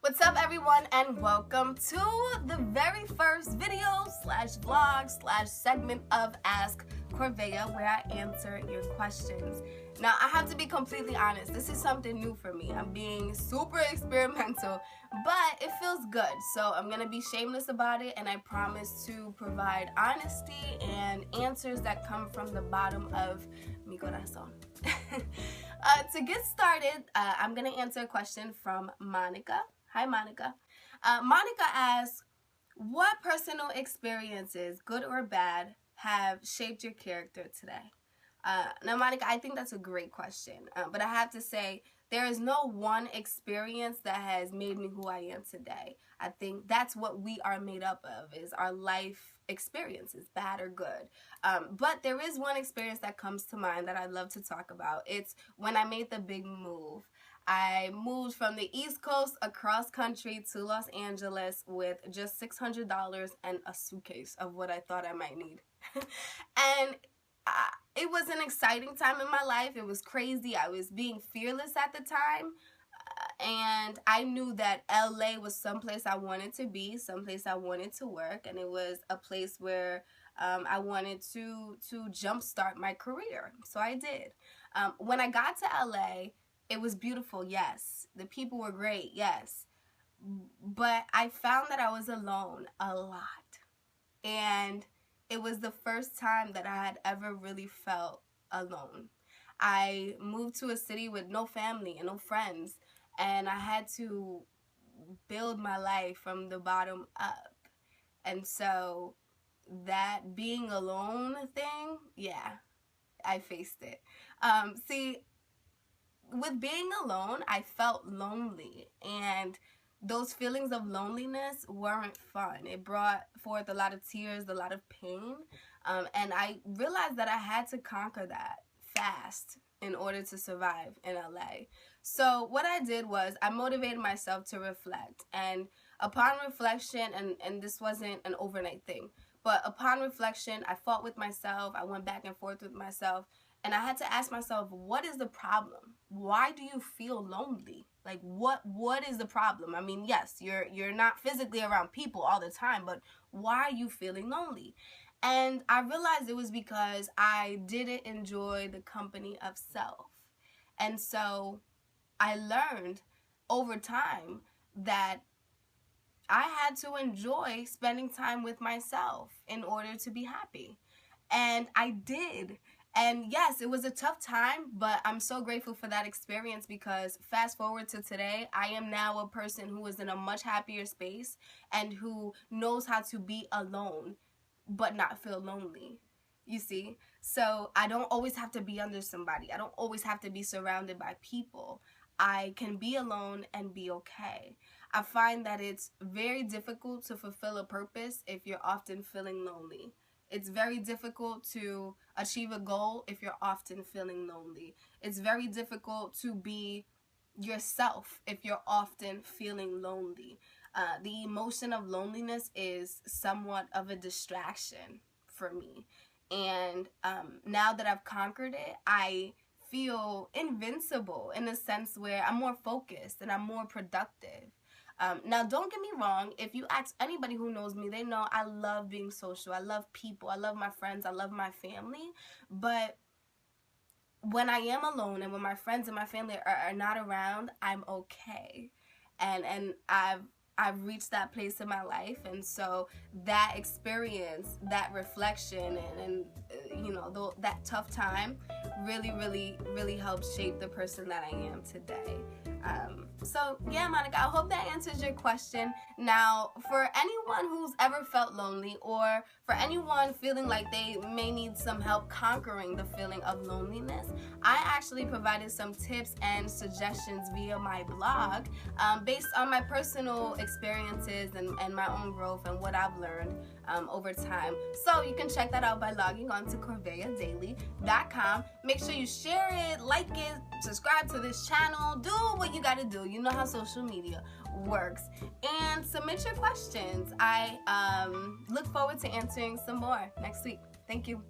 What's up, everyone, and welcome to the very first video slash vlog slash segment of Ask Corvaya, where I answer your questions. Now, I have to be completely honest, this is something new for me. I'm being super experimental, but it feels good. So I'm gonna be shameless about it, and I promise to provide honesty and answers that come from the bottom of mi corazón. To get started, I'm gonna answer a question from Monica. Hi, Monica. Monica asks, what personal experiences, good or bad, have shaped your character today? Now, Monica, I think that's a great question, but I have to say there is no one experience that has made me who I am today. I think that's what we are made up of, is our life experiences, bad or good. But there is one experience that comes to mind that I'd love to talk about. It's when I made the big move. I moved from the East Coast across country to Los Angeles with just $600 and a suitcase of what I thought I might need. And it was an exciting time in my life. It was crazy. I was being fearless at the time. And I knew that LA was someplace I wanted to be, someplace I wanted to work. And it was a place where I wanted to jumpstart my career. So I did. When I got to LA, it was beautiful, yes. The people were great, yes. But I found that I was alone a lot. And it was the first time that I had ever really felt alone. I moved to a city with no family and no friends, and I had to build my life from the bottom up. And so that being alone thing, yeah, I faced it. See, with being alone, I felt lonely, and those feelings of loneliness weren't fun. It brought forth a lot of tears, a lot of pain, and I realized that I had to conquer that fast in order to survive in LA. So what I did was I motivated myself to reflect, and upon reflection, and this wasn't an overnight thing, but upon reflection, I fought with myself, I went back and forth with myself, and I had to ask myself, what is the problem? Why do you feel lonely? Like, what is the problem? I mean, yes, you're not physically around people all the time, but why are you feeling lonely? And I realized it was because I didn't enjoy the company of self. And so I learned over time that I had to enjoy spending time with myself in order to be happy. And I did. And yes, it was a tough time, but I'm so grateful for that experience, because fast forward to today, I am now a person who is in a much happier space and who knows how to be alone but not feel lonely. You see? So I don't always have to be under somebody. I don't always have to be surrounded by people. I can be alone and be okay. I find that it's very difficult to fulfill a purpose if you're often feeling lonely. It's very difficult to achieve a goal if you're often feeling lonely. It's very difficult to be yourself if you're often feeling lonely. The emotion of loneliness is somewhat of a distraction for me. And now that I've conquered it, I feel invincible in a sense where I'm more focused and I'm more productive. Now, don't get me wrong. If you ask anybody who knows me, they know I love being social. I love people. I love my friends. I love my family. But when I am alone and when my friends and my family are not around, I'm okay. And I've reached that place in my life, and so that experience, that reflection, and you know, that tough time really helped shape the person that I am today. So yeah, Monica, I hope that answers your question. Now, for anyone who's ever felt lonely, or for anyone feeling like they may need some help conquering the feeling of loneliness, I actually provided some tips and suggestions via my blog based on my personal experiences and my own growth and what I've learned over time. So you can check that out by logging on to CorvayaDaily.com. Make sure you share it, like it, subscribe to this channel, do what you gotta do. You know how social media works. And submit your questions. I look forward to answering some more next week. Thank you.